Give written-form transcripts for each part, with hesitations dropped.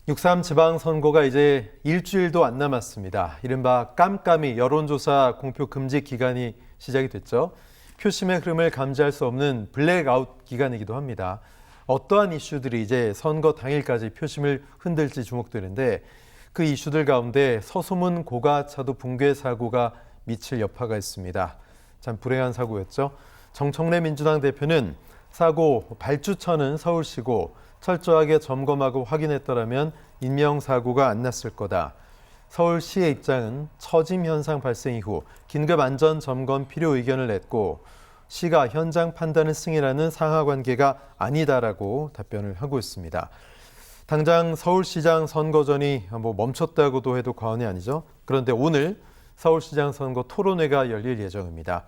6.3 지방선거가 이제 일주일도 안 남았습니다. 이른바 깜깜이 여론조사 공표 금지 기간이 시작이 됐죠. 표심의 흐름을 감지할 수 없는 블랙아웃 기간이기도 합니다. 어떠한 이슈들이 이제 선거 당일까지 표심을 흔들지 주목되는데 그 이슈들 가운데 서소문 고가차도 붕괴 사고가 미칠 여파가 있습니다. 참 불행한 사고였죠. 정청래 민주당 대표는 사고 발주처는 서울시고 철저하게 점검하고 확인했더라면 인명사고가 안 났을 거다. 서울시의 입장은 처짐 현상 발생 이후 긴급 안전점검 필요 의견을 냈고 시가 현장 판단을 승인하는 상하관계가 아니다라고 답변을 하고 있습니다. 당장 서울시장 선거전이 멈췄다고도 해도 과언이 아니죠. 그런데 오늘 서울시장 선거 토론회가 열릴 예정입니다.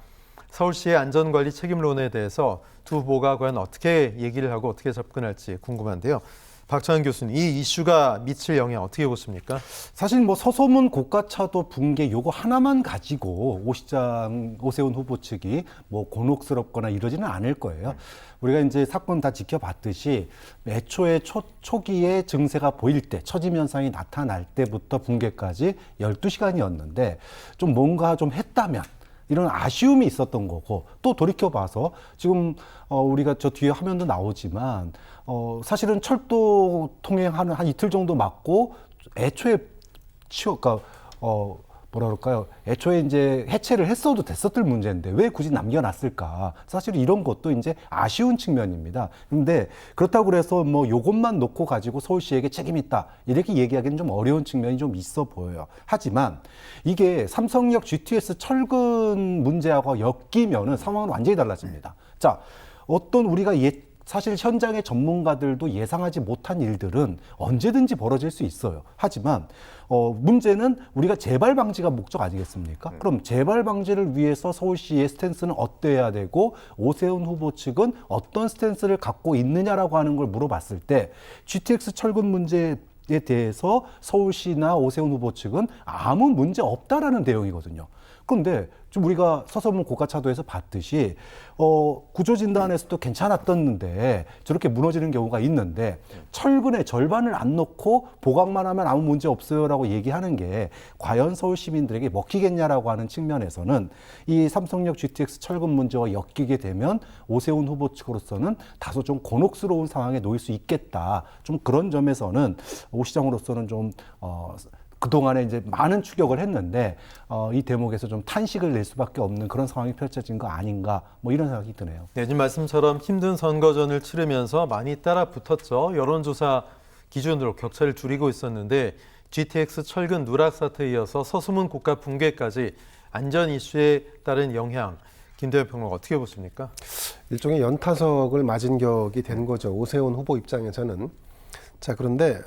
서울시의 안전관리 책임론에 대해서 두 후보가 과연 어떻게 얘기를 하고 어떻게 접근할지 궁금한데요. 박찬원 교수님, 이 이슈가 미칠 영향 어떻게 보십니까? 사실 서소문 고가차도 붕괴 요거 하나만 가지고 오세훈 후보 측이 곤혹스럽거나 이러지는 않을 거예요. 우리가 이제 사건 다 지켜봤듯이 애초에 초기에 증세가 보일 때, 처짐 현상이 나타날 때부터 붕괴까지 12시간이었는데 좀 뭔가 좀 했다면 이런 아쉬움이 있었던 거고, 또 돌이켜봐서 지금 우리가 저 뒤에 화면도 나오지만 사실은 철도 통행하는 한 이틀 정도 맞고 애초에 애초에 이제 해체를 했어도 됐었을 문제인데 왜 굳이 남겨놨을까? 사실 이런 것도 이제 아쉬운 측면입니다. 그런데 그렇다고 그래서 요것만 놓고 가지고 서울시에게 책임이 있다 이렇게 얘기하기는 좀 어려운 측면이 좀 있어 보여요. 하지만 이게 삼성역 GTX 철근 문제하고 엮이면은 상황은 완전히 달라집니다. 자, 어떤 우리가 사실 현장의 전문가들도 예상하지 못한 일들은 언제든지 벌어질 수 있어요. 하지만 문제는 우리가 재발 방지가 목적 아니겠습니까? 그럼 재발 방지를 위해서 서울시의 스탠스는 어때야 되고 오세훈 후보 측은 어떤 스탠스를 갖고 있느냐라고 하는 걸 물어봤을 때 GTX 철근 문제에 대해서 서울시나 오세훈 후보 측은 아무 문제 없다라는 내용이거든요. 그런데 좀 우리가 서소문 고가차도에서 봤듯이 구조진단에서도 괜찮았던데 저렇게 무너지는 경우가 있는데 철근의 절반을 안 넣고 보강만 하면 아무 문제 없어요라고 얘기하는 게 과연 서울 시민들에게 먹히겠냐라고 하는 측면에서는 이 삼성역 GTX 철근 문제와 엮이게 되면 오세훈 후보 측으로서는 다소 좀 곤혹스러운 상황에 놓일 수 있겠다. 좀 그런 점에서는 오 시장으로서는 좀 그동안에 이제 많은 추격을 했는데 이 대목에서 좀 탄식을 낼 수밖에 없는 그런 상황이 펼쳐진 거 아닌가 이런 생각이 드네요. 네, 지금 말씀처럼 힘든 선거전을 치르면서 많이 따라 붙었죠. 여론조사 기준으로 격차를 줄이고 있었는데 GTX 철근 누락 사태에 이어서 서소문 고가 붕괴까지 안전 이슈에 따른 영향, 김대현 평론가 어떻게 보십니까? 일종의 연타석을 맞은 격이 된 거죠. 오세훈 후보 입장에서는. 자, 그런데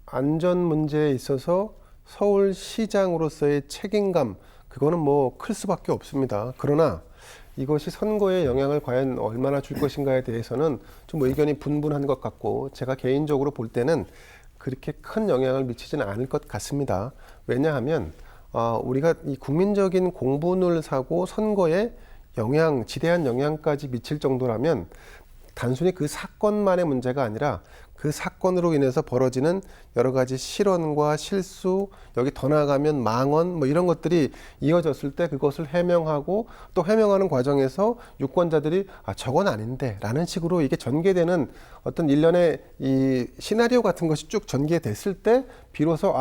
안전 문제에 있어서 서울시장으로서의 책임감, 그거는 클 수밖에 없습니다. 그러나 이것이 선거에 영향을 과연 얼마나 줄 것인가에 대해서는 좀 의견이 분분한 것 같고, 제가 개인적으로 볼 때는 그렇게 큰 영향을 미치지는 않을 것 같습니다. 왜냐하면 우리가 이 국민적인 공분을 사고 선거에 지대한 영향까지 미칠 정도라면 단순히 그 사건만의 문제가 아니라 그 사건으로 인해서 벌어지는 여러 가지 실언과 실수, 여기 더 나아가면 망언 이런 것들이 이어졌을 때 그것을 해명하고 또 해명하는 과정에서 유권자들이 저건 아닌데 라는 식으로 이게 전개되는 어떤 일련의 이 시나리오 같은 것이 쭉 전개됐을 때 비로소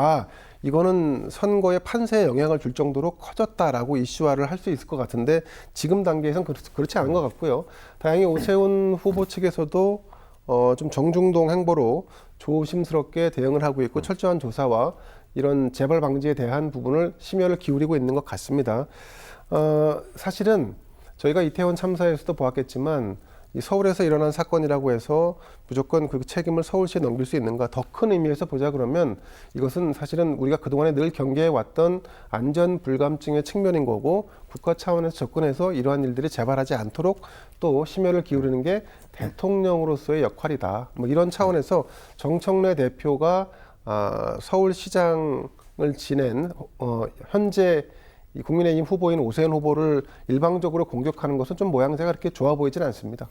이거는 선거의 판세에 영향을 줄 정도로 커졌다라고 이슈화를 할 수 있을 것 같은데 지금 단계에서는 그렇지 않은 것 같고요. 다행히 오세훈 후보 측에서도 좀 정중동 행보로 조심스럽게 대응을 하고 있고 철저한 조사와 이런 재발 방지에 대한 부분을 심혈을 기울이고 있는 것 같습니다. 사실은 저희가 이태원 참사에서도 보았겠지만 이 서울에서 일어난 사건이라고 해서 무조건 그 책임을 서울시에 넘길 수 있는가, 더 큰 의미에서 보자 그러면 이것은 사실은 우리가 그동안에 늘 경계해 왔던 안전 불감증의 측면인 거고, 국가 차원에서 접근해서 이러한 일들이 재발하지 않도록 또 심혈을 기울이는 게 대통령으로서의 역할이다. 이런 차원에서 정청래 대표가 서울시장을 지낸 현재 이 국민의힘 후보인 오세훈 후보를 일방적으로 공격하는 것은 좀 모양새가 그렇게 좋아 보이진 않습니다.